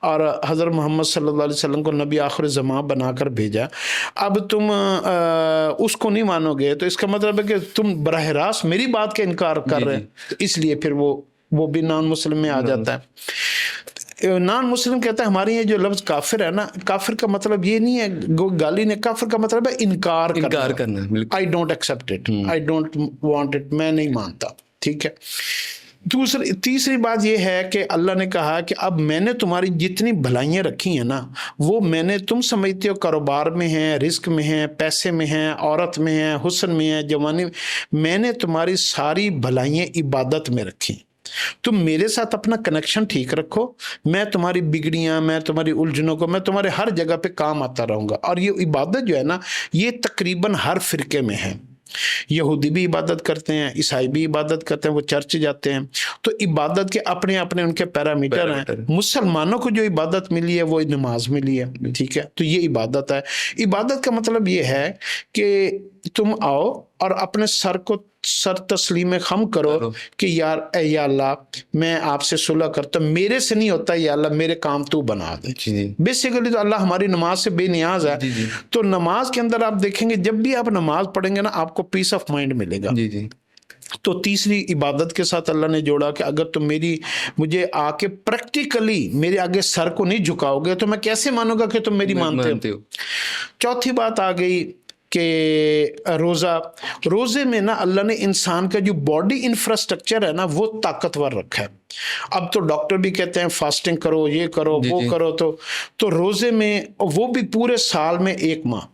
اور حضرت محمد صلی اللہ علیہ وسلم کو نبی آخر زمان بنا کر بھیجا، اب تم اس کو نہیں مانو گے تو اس کا مطلب ہے کہ تم براہ راست میری بات کا انکار کر رہے ہیں، اس لیے پھر وہ بھی نان مسلم میں آ جاتا ہے۔ نان مسلم کہتا ہے ہمارے یہ جو لفظ کافر ہے نا، کافر کا مطلب یہ نہیں ہے گالی نے، کافر کا مطلب ہے انکار کرنا، I don't accept it, I don't want it, میں نہیں مانتا، ٹھیک ہے۔ تیسری بات یہ ہے کہ اللہ نے کہا کہ اب میں نے تمہاری جتنی بھلائیاں رکھی ہیں نا، وہ میں نے تم سمجھتے ہو کاروبار میں ہیں، رزق میں ہیں، پیسے میں ہیں، عورت میں ہیں، حسن میں ہیں، جوانی میں نے تمہاری ساری بھلائیاں عبادت میں رکھی، تم میرے ساتھ اپنا کنیکشن ٹھیک رکھو، میں تمہاری بگڑیاں، میں تمہاری الجھنوں کو، میں تمہارے ہر جگہ پہ کام آتا رہوں گا۔ اور یہ عبادت جو ہے نا، یہ تقریباً ہر فرقے میں ہے، یہودی بھی عبادت کرتے ہیں، عیسائی بھی عبادت کرتے ہیں، وہ چرچ جاتے ہیں، تو عبادت کے اپنے اپنے ان کے پیرامیٹر ہیں۔ مسلمانوں کو جو عبادت ملی ہے وہ نماز ملی ہے، ٹھیک ہے، تو یہ عبادت ہے۔ عبادت کا مطلب یہ ہے کہ تم آؤ اور اپنے سر تسلیم خم کرو کہ یار اے یا اللہ میں آپ سے صلح کرتا ہوں، میرے سے نہیں ہوتا، یا اللہ میرے کام تو بنا دے۔ بیسیکلی تو اللہ ہماری نماز سے بے نیاز ہے، تو نماز کے اندر آپ دیکھیں گے جب بھی آپ نماز پڑھیں گے نا، آپ کو پیس آف مائنڈ ملے گا۔ تو تیسری عبادت کے ساتھ اللہ نے جوڑا کہ اگر تم مجھے آ کے پریکٹیکلی میرے آگے سر کو نہیں جھکاؤ گے تو میں کیسے مانوں گا کہ تم میری مانتے ہو۔ چوتھی بات آ گئی کہ روزے میں نا اللہ نے انسان کا جو باڈی انفراسٹرکچر ہے نا وہ طاقتور رکھا ہے۔ اب تو ڈاکٹر بھی کہتے ہیں فاسٹنگ کرو، یہ کرو، وہ کرو، تو روزے میں وہ بھی پورے سال میں ایک ماہ،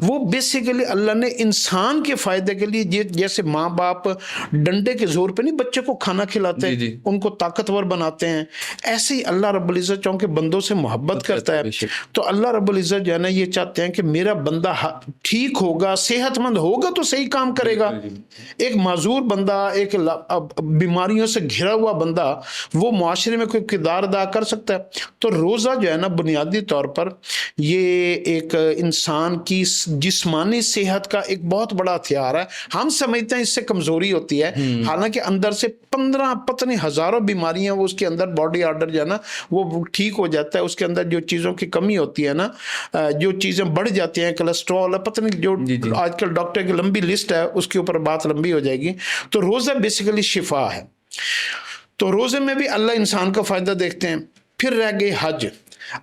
وہ بیسیکلی اللہ نے انسان کے فائدے کے لیے، جیسے ماں باپ ڈنڈے کے زور پہ نہیں بچے کو کھانا کھلاتے ہیں، ان کو طاقتور بناتے ہیں، ایسے ہی اللہ رب العزت چونکہ بندوں سے محبت کرتا ہے، تو اللہ رب العزت جو ہے نا یہ چاہتے ہیں کہ میرا بندہ ٹھیک ہوگا، صحت مند ہوگا تو صحیح کام کرے گا۔ ایک معذور بندہ، ایک بیماریوں سے گھرا ہوا بندہ، وہ معاشرے میں کوئی کردار ادا کر سکتا ہے؟ تو روزہ جو ہے نا بنیادی طور پر یہ ایک انسان کی جسمانی صحت کا ایک بہت بڑا ہتھیار ہے۔ ہم سمجھتے ہیں اس سے کمزوری ہوتی ہے، حالانکہ اندر سے 15 پتہ نہیں ہزاروں بیماریاں وہ اس کے اندر باڈی آرڈر جو ہے نا وہ ٹھیک ہو جاتا ہے۔ اس کے اندر جو چیزوں کی کمی ہوتی ہے نا، جو چیزیں بڑھ جاتی ہیں، کولیسٹرول ہے، پتہ نہیں جو آج کل ڈاکٹر کی لمبی لسٹ ہے، اس کے اوپر بات لمبی ہو جائے گی۔ تو روزہ بیسیکلی شفا ہے۔ تو روزے میں بھی اللہ انسان کا فائدہ دیکھتے ہیں۔ پھر رہ گئی حج۔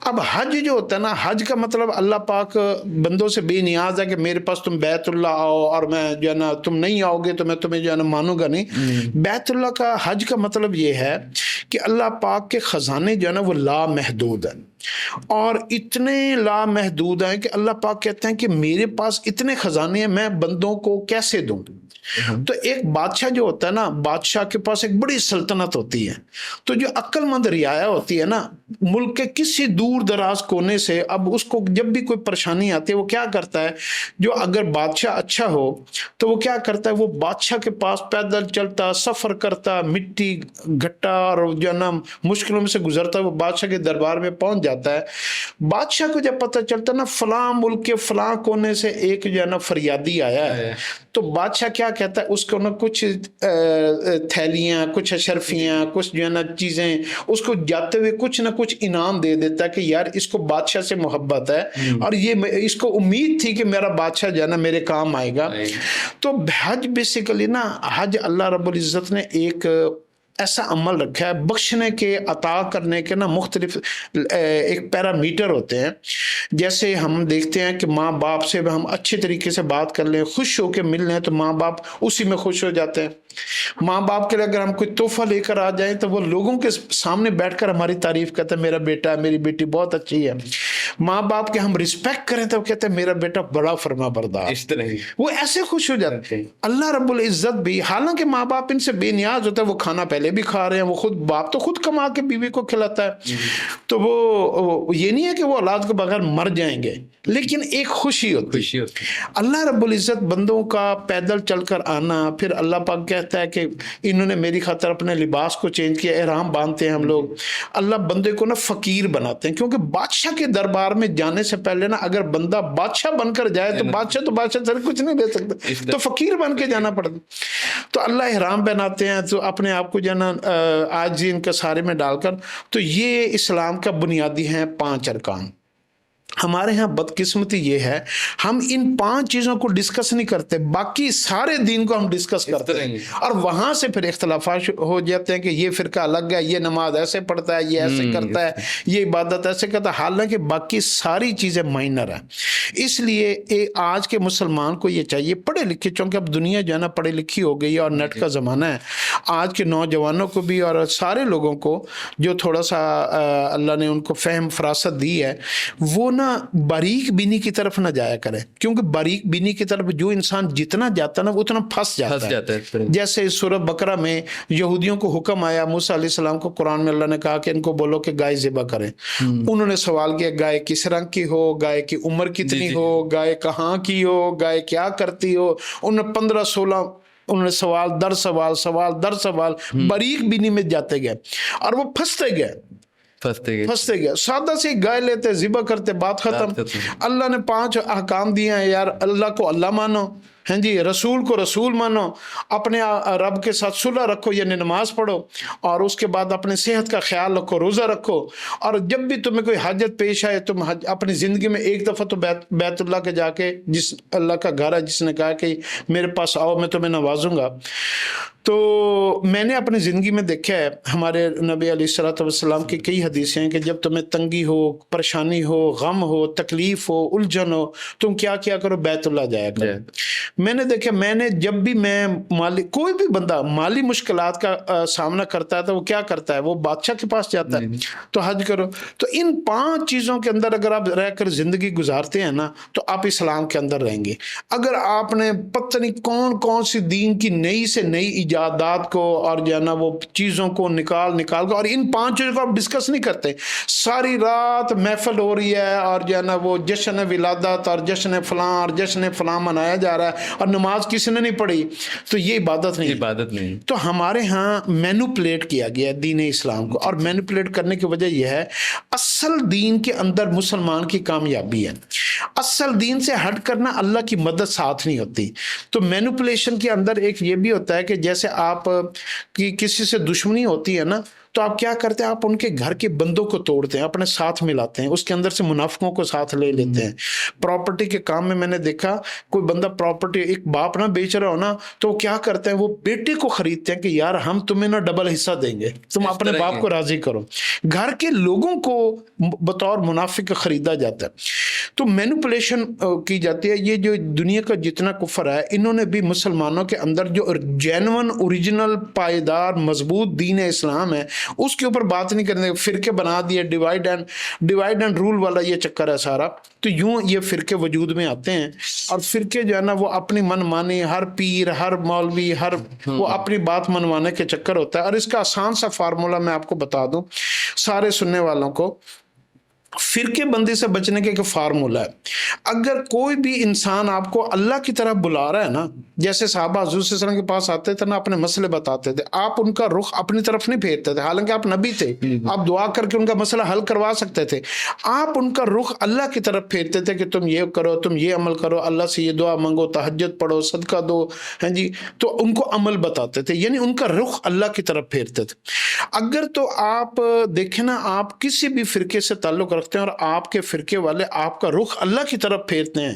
اب حج جو ہوتا ہے نا، حج کا مطلب اللہ پاک بندوں سے بے نیاز ہے کہ میرے پاس تم بیت اللہ آؤ، اور میں جو ہے نا تم نہیں آؤ گے تو میں تمہیں جو ہے نا مانوں گا نہیں۔ بیت اللہ کا حج کا مطلب یہ ہے کہ اللہ پاک کے خزانے جو ہے نا وہ لامحدود ہیں، اور اتنے لامحدود ہیں کہ اللہ پاک کہتے ہیں کہ میرے پاس اتنے خزانے ہیں، میں بندوں کو کیسے دوں؟ تو ایک بادشاہ جو ہوتا ہے نا، بادشاہ کے پاس ایک بڑی سلطنت ہوتی ہے، تو جو عقل مند رعایا ہوتی ہے نا ملک کے کسی دور دراز کونے سے، اب اس کو جب بھی کوئی پریشانی آتی ہے وہ کیا کرتا ہے، جو اگر بادشاہ اچھا ہو تو وہ کیا کرتا ہے، وہ بادشاہ کے پاس پیدل چلتا، سفر کرتا، مٹی گھٹا اور جو ہے نا مشکلوں میں سے گزرتا، وہ بادشاہ کے دربار میں پہنچ جاتا ہے۔ بادشاہ کو جب پتہ چلتا نا فلاں ملک کے فلاں کونے سے ایک جو ہے نا فریادی آیا ہے، تو بادشاہ کیا کہتا ہے، اس کو نا کچھ تھیلیاں، کچھ اشرفیاں، کچھ جو ہے نا چیزیں، اس کو جاتے ہوئے کچھ نہ کچھ انعام دے دیتا ہے کہ یار اس کو بادشاہ سے محبت ہے، اور یہ اس کو امید تھی کہ میرا بادشاہ جو ہے نا میرے کام آئے گا۔ تو حج بیسیکلی نا، حج اللہ رب العزت نے ایک ایسا عمل رکھا ہے، بخشنے کے، عطا کرنے کے نا مختلف ایک پیرامیٹر ہوتے ہیں۔ جیسے ہم دیکھتے ہیں کہ ماں باپ سے ہم اچھے طریقے سے بات کر لیں، خوش ہو کے مل لیں، تو ماں باپ اسی میں خوش ہو جاتے ہیں۔ ماں باپ کے لیے اگر ہم کوئی تحفہ لے کر آ جائیں تو وہ لوگوں کے سامنے بیٹھ کر ہماری تعریف کرتے ہیں، میرا بیٹا، میری بیٹی بہت اچھی ہے۔ ماں باپ کے ہم رسپیکٹ کریں تو وہ کہتے ہیں میرا بیٹا بڑا فرما بردار، اس طرح وہ ایسے خوش ہو جاتے ہیں۔ اللہ رب العزت بھی، حالانکہ ماں باپ ان سے بے نیاز ہوتا ہے، وہ کھانا پہلے بھی کھا رہے ہیں، وہ خود باپ تو خود کما کے بیوی کو کھلاتا ہے، تو وہ یہ نہیں ہے کہ وہ اولاد کے بغیر مر جائیں گے، لیکن ایک خوشی ہوتی ہے۔ اللہ رب العزت بندوں کا پیدل چل کر آنا، پھر اللہ پاک کہتا ہے کہ انہوں نے میری خاطر اپنے لباس کو چینج کیا، احرام باندھتے ہیں ہم لوگ۔ اللہ بندے کو نا فقیر بناتے ہیں، کیونکہ بادشاہ کے دربار دربار میں جانے سے پہلے نا اگر بندہ بادشاہ بن کر جائے تو بادشاہ سے کچھ نہیں دے سکتا، تو فقیر بن کے جانا پڑتا. تو اللہ احرام پہناتے ہیں تو اپنے آپ کو جو ہے نا عاجزی انکساری میں ڈال کر. تو یہ اسلام کا بنیادی ہیں 5 ارکان. ہمارے ہاں بدقسمتی یہ ہے ہم ان 5 چیزوں کو ڈسکس نہیں کرتے، باقی سارے دین کو ہم ڈسکس کرتے ہیں اور وہاں سے پھر اختلافات ہو جاتے ہیں کہ یہ فرقہ الگ ہے، یہ نماز ایسے پڑھتا ہے، یہ ایسے کرتا ہے، یہ عبادت ایسے کرتا ہے، حالانکہ باقی ساری چیزیں مائنر ہیں. اس لیے آج کے مسلمان کو یہ چاہیے پڑھے لکھے، چونکہ اب دنیا جو ہے نا پڑھی لکھی ہو گئی ہے اور نیٹ کا زمانہ ہے. آج کے نوجوانوں کو بھی اور سارے لوگوں کو جو تھوڑا سا اللہ نے ان کو فہم فراست دی ہے، وہ نا باریک بینی کی طرف نہ جایا کرے، کیونکہ باریک بینی کی طرف جو انسان جتنا جاتا ہے نا اتنا پھنس جاتا ہے. جیسے سورہ بقرہ میں یہودیوں کو حکم آیا، موسیٰ علیہ السلام کو قرآن میں اللہ نے کہا کہ ان کو بولو کہ گائے ذبح کریں. انہوں نے سوال کیا گائے کس رنگ کی ہو، گائے کی عمر کتنی ہو، گائے کہاں کی ہو، گائے کیا کرتی ہو. انہوں نے 15-16 انہوں نے سوال در سوال باریک بینی میں جاتے گئے اور وہ پھنستے گئے. سادہ سی گائے لیتے، ذبح کرتے، بات ختم. اللہ نے 5 احکام دیے ہیں، یار اللہ کو اللہ مانو، ہاں جی، رسول کو رسول مانو، اپنے رب کے ساتھ صلح رکھو یعنی نماز پڑھو، اور اس کے بعد اپنے صحت کا خیال رکھو، روزہ رکھو، اور جب بھی تمہیں کوئی حاجت پیش آئے تم اپنی زندگی میں ایک دفعہ تو بیت اللہ کے جا کے، جس اللہ کا گھر ہے جس نے کہا کہ میرے پاس آؤ میں تمہیں نوازوں گا. تو میں نے اپنی زندگی میں دیکھا ہے، ہمارے نبی علیہ الصلوۃ والسلام کی کئی حدیثیں ہیں کہ جب تمہیں تنگی ہو، پریشانی ہو، غم ہو، تکلیف ہو، الجھن ہو، تم کیا کرو، بیت اللہ جایا کرو. میں نے دیکھا، میں نے جب بھی میں کوئی بھی بندہ مالی مشکلات کا سامنا کرتا ہے تو وہ کیا کرتا ہے، وہ بادشاہ کے پاس جاتا ہے تو حج کرو. تو ان 5 چیزوں کے اندر اگر آپ رہ کر زندگی گزارتے ہیں نا تو آپ اسلام کے اندر رہیں گے. اگر آپ نے پتہ نہیں کون سی دین کی نئی سے نئی ایجادات کو اور جو ہے نا وہ چیزوں کو نکال کر، اور ان 5 چیزوں کو آپ ڈسکس نہیں کرتے، ساری رات محفل ہو رہی ہے اور جو ہے نا وہ جشن ولادت اور جشن فلاں اور جشن فلاں منایا جا رہا ہے اور نماز کسی نے نہیں پڑھی، تو یہ عبادت نہیں. تو ہمارے ہاں مینوپلیٹ کیا گیا ہے دین اسلام کو، اور مینوپلیٹ کرنے کی وجہ یہ ہے اصل دین کے اندر مسلمان کی کامیابی ہے. اصل دین سے ہٹ کرنا اللہ کی مدد ساتھ نہیں ہوتی. تو مینوپلیشن کے اندر ایک یہ بھی ہوتا ہے کہ جیسے آپ کی کسی سے دشمنی ہوتی ہے نا تو آپ کیا کرتے ہیں، آپ ان کے گھر کے بندوں کو توڑتے ہیں، اپنے ساتھ ملاتے ہیں، اس کے اندر سے منافقوں کو ساتھ لے لیتے ہیں. پراپرٹی کے کام میں نے دیکھا کوئی بندہ پراپرٹی ایک باپ نہ بیچ رہا ہو نا تو وہ کیا کرتے ہیں، وہ بیٹے کو خریدتے ہیں کہ یار ہم تمہیں نا ڈبل حصہ دیں گے، تم اپنے باپ کو راضی کرو. گھر کے لوگوں کو بطور منافق خریدا جاتا ہے. تو مینوپولیشن کی جاتی ہے. یہ جو دنیا کا جتنا کفر ہے، انہوں نے بھی مسلمانوں کے اندر جو جینون اوریجنل پائیدار مضبوط دین اسلام ہے اس کے اوپر بات نہیں کرنے، فرقے بنا دیے، ڈیوائڈ اینڈ رول والا یہ چکر ہے سارا. تو یوں یہ فرقے وجود میں آتے ہیں، اور فرقے جو ہے نا وہ اپنی من مانی، ہر پیر، ہر مولوی، وہ اپنی بات منوانے کے چکر ہوتا ہے. اور اس کا آسان سا فارمولا میں آپ کو بتا دوں سارے سننے والوں کو، فرقے بندی سے بچنے کے ایک فارمولا ہے. اگر کوئی بھی انسان آپ کو اللہ کی طرف بلا رہا ہے نا، جیسے صحابہ حضور صلی اللہ علیہ وسلم کے پاس آتے تھے نا، اپنے مسئلے بتاتے تھے، آپ ان کا رخ اپنی طرف نہیں پھیرتے تھے، حالانکہ آپ نبی تھے، آپ دعا کر کے ان کا مسئلہ حل کروا سکتے تھے. آپ ان کا رخ اللہ کی طرف پھیرتے تھے کہ تم یہ کرو، تم یہ عمل کرو، اللہ سے یہ دعا مانگو، تہجد پڑھو، صدقہ دو، ہاں جی. تو ان کو عمل بتاتے تھے، یعنی ان کا رخ اللہ کی طرف پھیرتے تھے. اگر تو آپ دیکھیں نا، آپ کسی بھی فرقے سے تعلق رکھتے ہیں اور آپ کے فرقے والے آپ کا رخ اللہ کی طرف پھیرتے ہیں،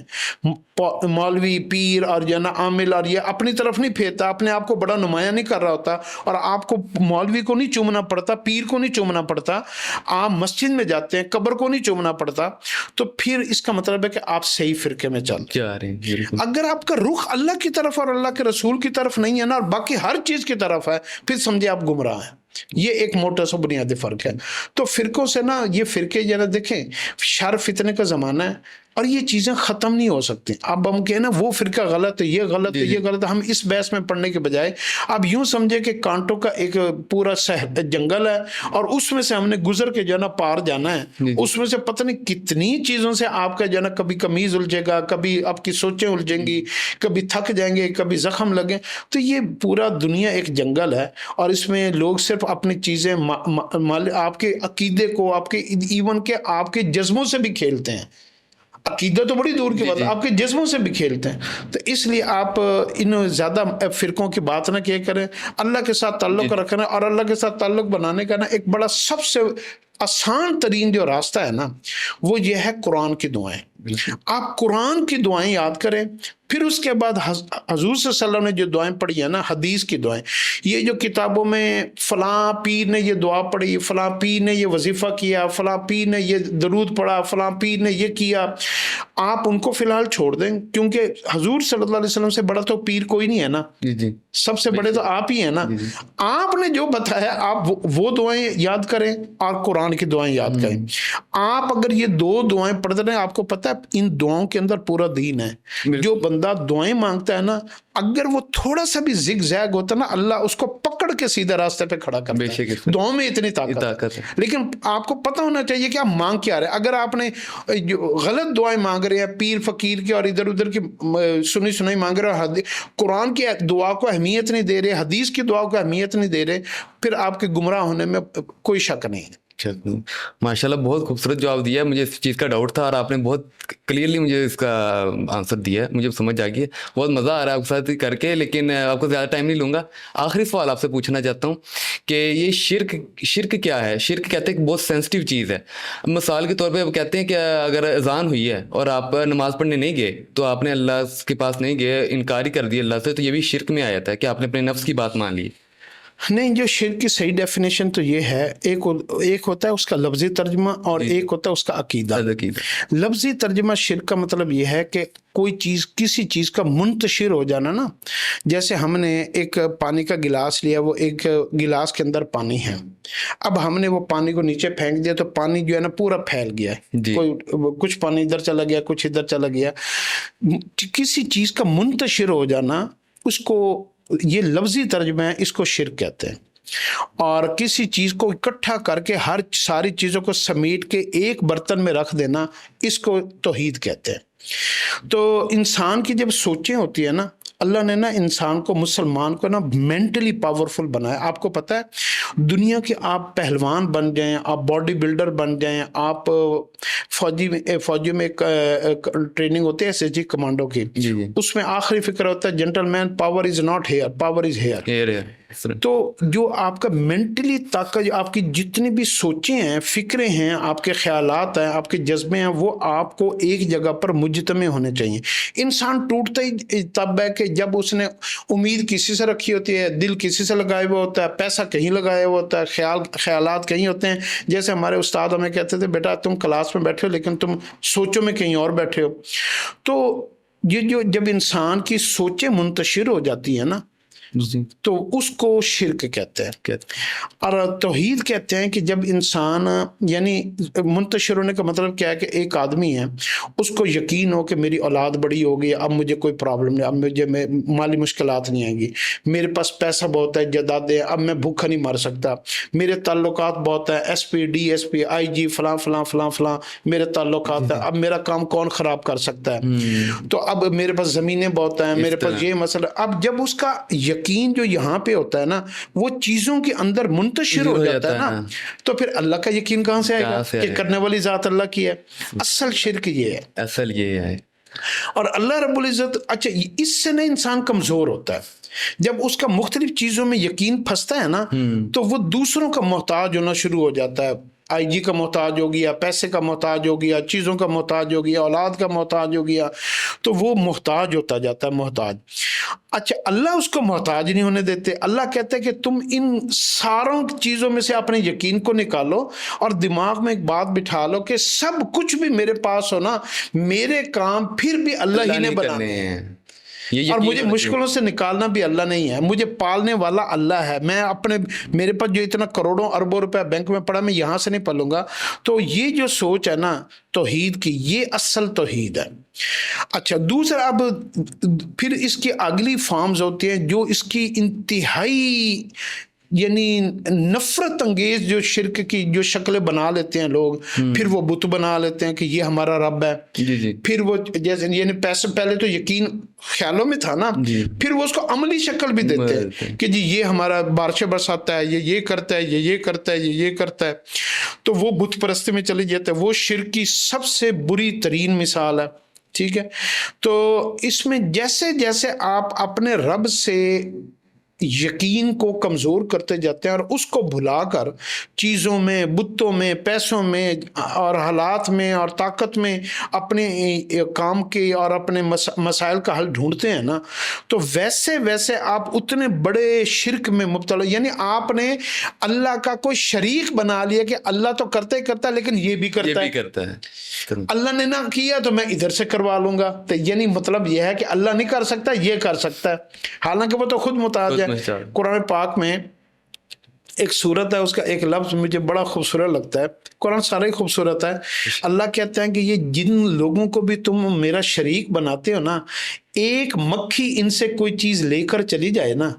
مولوی، پیر اور جو ہے نا عامل اور یہ اپنی طرف نہیں پھیرتا، اپنے آپ کو بڑا نمایاں نہیں کر رہا ہوتا، اور آپ کو مولوی کو نہیں چومنا پڑتا، پیر کو نہیں چومنا پڑتا، آپ مسجد میں جاتے ہیں، قبر کو نہیں چومنا پڑتا، تو پھر اس کا مطلب ہے کہ آپ صحیح فرقے میں چلتے ہیں. اگر آپ کا رخ اللہ کی طرف اور اللہ کے رسول کی طرف نہیں ہے نا، اور باقی ہر چیز کی طرف ہے، پھر سمجھے آپ گمراہ ہیں. یہ ایک موٹا سا بنیادی فرق ہے. تو فرقوں سے نا، یہ فرقے جو ہے نا، دیکھیں شر فتنے کا زمانہ ہے، اور یہ چیزیں ختم نہیں ہو سکتی. اب ہم کہیں نا وہ فرقہ غلط ہے، یہ غلط ہے، یہ غلط ہے، ہم اس بحث میں پڑھنے کے بجائے اب یوں سمجھے کہ کانٹوں کا ایک پورا جنگل ہے اور اس میں سے ہم نے گزر کے جو ہے نا پار جانا ہے. اس میں سے پتہ نہیں کتنی چیزوں سے آپ کا جو ہے نا کبھی قمیض الجھے گا، کبھی آپ کی سوچیں الجھیں گی، کبھی تھک جائیں گے، کبھی زخم لگیں. تو یہ پورا دنیا ایک جنگل ہے اور اس میں لوگ صرف اپنی چیزیں آپ کے عقیدے کو، آپ کے ایون کہ آپ کے جذبوں سے بھی کھیلتے ہیں. عقیدہ تو بڑی دور کی بات ہے، آپ کے جذبوں سے بھی کھیلتے ہیں. تو اس لیے آپ ان زیادہ فرقوں کی بات نہ کیا کریں، اللہ کے ساتھ تعلق رکھنا. اور اللہ کے ساتھ تعلق بنانے کا نا ایک بڑا سب سے آسان ترین جو راستہ ہے نا وہ یہ ہے قرآن کی دعائیں. آپ قرآن کی دعائیں یاد کریں، پھر اس کے بعد حضور صلی اللہ علیہ وسلم نے جو دعائیں پڑھی ہیں نا، حدیث کی دعائیں، یہ جو کتابوں میں فلاں پیر نے یہ دعا پڑھی، فلاں پیر نے یہ وظیفہ کیا، فلاں پیر نے یہ درود پڑھا، فلاں پیر نے یہ کیا، آپ ان کو فی الحال چھوڑ دیں. کیونکہ حضور صلی اللہ علیہ وسلم سے بڑا تو پیر کوئی نہیں ہے نا، سب سے بڑے تو آپ ہی ہیں نا. آپ نے جو بتایا آپ وہ دعائیں یاد کریں اور قرآن کی دعائیں یاد کریں. آپ اگر یہ دو دعائیں پڑھتے رہیں، آپ کو پتہ ہے ان دعاؤں کے اندر پورا دین ہے. جو بندہ دعائیں مانگتا ہے نا، اگر وہ تھوڑا سا بھی زگ زیگ ہوتا ہے نا، اللہ اس کو پکڑ کے سیدھے راستے پہ کھڑا کرتا ہے. دعاؤں میں اتنی طاقت ہے. لیکن آپ کو پتہ ہونا چاہیے کہ آپ مانگ کیا رہے. اگر آپ نے غلط دعائیں مانگ رہے ہیں، پیر فقیر کی اور ادھر ادھر کی سنی سنائی مانگ رہے ہیں، قرآن کی دعا کو اہمیت نہیں دے رہے، حدیث کی دعا کو اہمیت نہیں دے رہے، پھر آپ کے گمراہ ہونے میں کوئی شک نہیں ہے. ماشاءاللہ بہت خوبصورت جواب دیا. مجھے اس چیز کا ڈاؤٹ تھا اور آپ نے بہت کلیئرلی مجھے اس کا آنسر دیا ہے، مجھے سمجھ آ گئی ہے. بہت مزہ آ رہا ہے آپ کے ساتھ کر کے. لیکن آپ کو زیادہ ٹائم نہیں لوں گا. آخری سوال آپ سے پوچھنا چاہتا ہوں کہ یہ شرک کیا ہے؟ شرک کہتے ہیں کہ بہت سینسٹیو چیز ہے. مثال کے طور پہ وہ کہتے ہیں کہ اگر اذان ہوئی ہے اور آپ نماز پڑھنے نہیں گئے، تو آپ نے اللہ کے پاس نہیں گئے، انکار ہی کر دیا اللہ سے، تو یہ بھی شرک میں آ جاتا ہے کہ آپ نے اپنے نفس کی بات مان لی. نہیں، جو شرک کی صحیح ڈیفینیشن تو یہ ہے، ایک ہوتا ہے اس کا لفظی ترجمہ اور ایک ہوتا ہے اس کا عقیدہ. لفظی ترجمہ شرک کا مطلب یہ ہے کہ کوئی چیز، کسی چیز کا منتشر ہو جانا نا. جیسے ہم نے ایک پانی کا گلاس لیا، وہ ایک گلاس کے اندر پانی ہے، اب ہم نے وہ پانی کو نیچے پھینک دیا تو پانی جو ہے نا پورا پھیل گیا ہے. کوئی کچھ پانی ادھر چلا گیا، کچھ ادھر چلا گیا. کسی چیز کا منتشر ہو جانا، اس کو یہ لفظی ترجمہ ہے، اس کو شرک کہتے ہیں. اور کسی چیز کو اکٹھا کر کے ساری چیزوں کو سمیٹ کے ایک برتن میں رکھ دینا، اس کو توحید کہتے ہیں. تو انسان کی جب سوچیں ہوتی ہے نا، اللہ نے نا انسان کو، مسلمان کو نا مینٹلی پاورفل بنایا. آپ کو پتہ ہے دنیا کے آپ پہلوان بن جائیں، آپ باڈی بلڈر بن جائیں، آپ فوجی میں ٹریننگ ہوتی ہے SSG کمانڈو کی، اس میں آخری فکر ہوتا ہے gentleman power is not here, power is here. تو جو آپ کا مینٹلی طاقت، جو آپ کی جتنی بھی سوچیں ہیں، فکریں ہیں، آپ کے خیالات ہیں، آپ کے جذبے ہیں، وہ آپ کو ایک جگہ پر مجتمع ہونے چاہیے. انسان ٹوٹتا ہی تب ہے کہ جب اس نے امید کسی سے رکھی ہوتی ہے، دل کسی سے لگائے ہوا ہوتا ہے، پیسہ کہیں لگایا ہوا ہوتا ہے، خیالات کہیں ہوتے ہیں. جیسے ہمارے استاد ہمیں کہتے تھے، بیٹا تم کلاس میں بیٹھے ہو لیکن تم سوچوں میں کہیں اور بیٹھے ہو. تو یہ جو جب انسان کی سوچیں منتشر ہو جاتی ہیں نا، تو اس کو شرک کہتے ہیں. اور توحید کہتے ہیں کہ جب انسان، یعنی منتشر ہونے کا مطلب کیا ہے کہ ایک آدمی ہے، اس کو یقین ہو کہ میری اولاد بڑی ہوگی، اب مجھے کوئی پرابلم نہیں، اب مجھے مالی مشکلات نہیں آئیں گی، میرے پاس پیسہ بہت ہے، جائیدادیں، اب میں بھوکا نہیں مر سکتا، میرے تعلقات بہت ہیں، SP DSP IG فلاں فلاں فلاں فلاں میرے تعلقات ہیں، اب میرا کام کون خراب کر سکتا ہے، تو اب میرے پاس زمینیں بہت ہیں، میرے پاس یہ مسئلہ. اب جب اس کا یقین جو یہاں پہ ہوتا ہے نا، وہ چیزوں کے اندر منتشر ہو جاتا ہے نا، تو پھر اللہ کا یقین کہاں سے آئے گا کہ کرنے والی ذات اللہ کی ہے. اصل شرک یہ ہے، اصل یہ ہے. اور اللہ رب العزت، اچھا اس سے نا انسان کمزور ہوتا ہے. جب اس کا مختلف چیزوں میں یقین پھنستا ہے نا، تو وہ دوسروں کا محتاج ہونا شروع ہو جاتا ہے. IG کا محتاج ہو گیا، پیسے کا محتاج ہو گیا، چیزوں کا محتاج ہو گیا، اولاد کا محتاج ہو گیا، تو وہ محتاج ہوتا جاتا ہے، محتاج. اچھا اللہ اس کو محتاج نہیں ہونے دیتے. اللہ کہتے ہیں کہ تم ان ساروں چیزوں میں سے اپنے یقین کو نکالو اور دماغ میں ایک بات بٹھا لو کہ سب کچھ بھی میرے پاس ہو نا، میرے کام پھر بھی اللہ ہی نے بنانے ہیں. یہ اور یقین مجھے ہونا مشکلوں سے نکالنا بھی اللہ نہیں ہے, مجھے پالنے والا اللہ ہے. میں میرے پاس جو اتنا کروڑوں اربوں روپے بینک میں پڑا, میں یہاں سے نہیں پالوں گا. تو یہ جو سوچ ہے نا توحید کی, یہ اصل توحید ہے. اچھا دوسرا, اب پھر اس کی اگلی فارمز ہوتی ہیں جو اس کی انتہائی یعنی نفرت انگیز جو شرک کی جو شکلیں بنا لیتے ہیں لوگ, پھر وہ بت بنا لیتے ہیں کہ یہ ہمارا رب ہے. جی پھر وہ جیسے یعنی پہلے تو یقین خیالوں میں تھا نا, پھر وہ اس کو عملی شکل بھی دیتے ہیں کہ جی یہ ہمارا بارشیں برساتا ہے, یہ کرتا ہے, یہ کرتا ہے, یہ کرتا ہے. تو وہ بت پرستی میں چلی جاتے ہیں. وہ شرک کی سب سے بری ترین مثال ہے. ٹھیک ہے, تو اس میں جیسے جیسے آپ اپنے رب سے یقین کو کمزور کرتے جاتے ہیں اور اس کو بھلا کر چیزوں میں, بتوں میں, پیسوں میں اور حالات میں اور طاقت میں اپنے کام کے اور اپنے مسائل کا حل ڈھونڈتے ہیں نا, تو ویسے ویسے آپ اتنے بڑے شرک میں مبتلا, یعنی آپ نے اللہ کا کوئی شریک بنا لیا کہ اللہ تو کرتا ہی کرتا ہے لیکن یہ بھی کرتا ہے. اللہ نے نہ کیا تو میں ادھر سے کروا لوں گا. تو یعنی مطلب یہ ہے کہ اللہ نہیں کر سکتا, یہ کر سکتا ہے, حالانکہ وہ تو خود محتاج ہے. قرآن پاک میں ایک صورت ہے, اس کا ایک لفظ مجھے بڑا خوبصورت لگتا ہے. قرآن سارا ہی خوبصورت ہے. اللہ کہتے ہیں کہ یہ جن لوگوں کو بھی تم میرا شریک بناتے ہو نا, ایک مکھی ان سے کوئی چیز لے کر چلی جائے نا,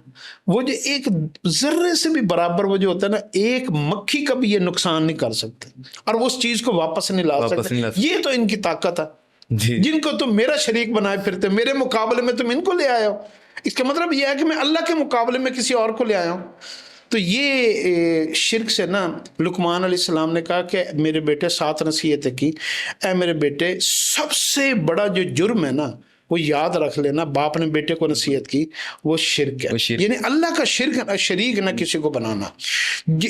وہ جو ایک ذرے سے بھی برابر وہ جو ہوتا ہے نا, ایک مکھی کا بھی یہ نقصان نہیں کر سکتے اور وہ اس چیز کو واپس نہیں لا سکتے. یہ تو ان کی طاقت ہے. جن کو تم میرا شریک بنائے پھرتے, میرے مقابلے میں تم ان کو لے آئے ہو. اس کا مطلب یہ ہے کہ میں اللہ کے مقابلے میں کسی اور کو لے آیا ہوں. تو یہ شرک سے نا لقمان علیہ السلام نے کہا کہ میرے بیٹے 7 نصیحتیں کی, اے میرے بیٹے سب سے بڑا جو جرم ہے نا وہ یاد رکھ لینا, باپ نے بیٹے کو نصیحت کی, وہ شرک ہے. یعنی اللہ کا شریک نہ کسی کو بنانا.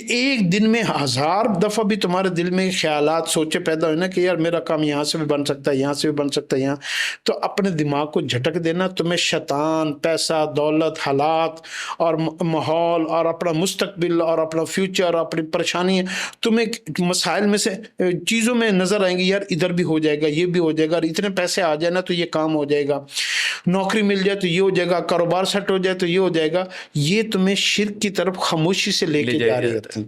ایک دن میں 1000 دفعہ بھی تمہارے دل میں خیالات سوچے پیدا ہوئے نا کہ یار میرا کام یہاں سے بھی بن سکتا ہے, یہاں سے بھی بن سکتا ہے, یہاں, تو اپنے دماغ کو جھٹک دینا. تمہیں شیطان, پیسہ, دولت, حالات اور ماحول اور اپنا مستقبل اور اپنا فیوچر اور اپنی پریشانی, تمہیں مسائل میں سے چیزوں میں نظر آئیں گی, یار ادھر بھی ہو جائے گا, یہ بھی ہو جائے گا, اور اتنے پیسے آ جائے نا تو یہ کام ہو جائے گا, نوکری مل جائے تو یہ ہو جائے گا, کاروبار سیٹ ہو جائے تو یہ ہو جائے گا. یہ تمہیں شرک کی طرف خاموشی سے لے کے جا رہی ہے.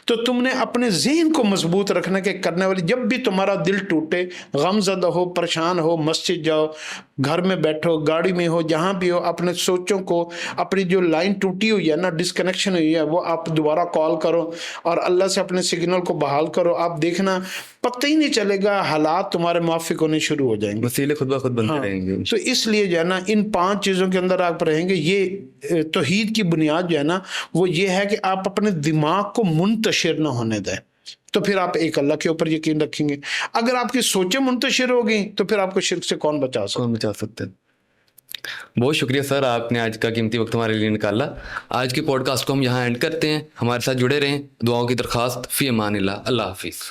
تو تم نے اپنے ذہن کو مضبوط رکھنا کہ کرنے والی, جب بھی تمہارا دل ٹوٹے, غم زدہ ہو, پریشان ہو, مسجد جاؤ, گھر میں بیٹھو, گاڑی میں ہو, جہاں بھی ہو, اپنے سوچوں کو, اپنی جو لائن ٹوٹی ہوئی ہے نا, ڈسکنیکشن ہوئی ہے, وہ آپ دوبارہ کال کرو اور اللہ سے اپنے سگنل کو بحال کرو. آپ دیکھنا پتہ ہی نہیں چلے گا, حالات تمہارے موافق ہونے شروع ہو جائیں گے, وسیلے خود بخود بنتے رہیں گے. تو اس لیے جو ہے نا ان 5 چیزوں کے اندر آپ رہیں گے. یہ توحید کی بنیاد جو ہے نا وہ یہ ہے کہ آپ اپنے دماغ کو منتشر نہ ہونے دیں, تو پھر آپ ایک اللہ کے اوپر یقین رکھیں گے. اگر آپ کی سوچیں منتشر ہو گئیں تو پھر آپ کو شرک سے کون بچا سکتے ہیں. بہت شکریہ سر, آپ نے آج کا قیمتی وقت ہمارے لیے نکالا. آج کے پوڈ کاسٹ کو ہم یہاں اینڈ کرتے ہیں. ہمارے ساتھ جڑے رہیں. دعاؤں کی درخواست. فی امان اللہ. اللہ حافظ.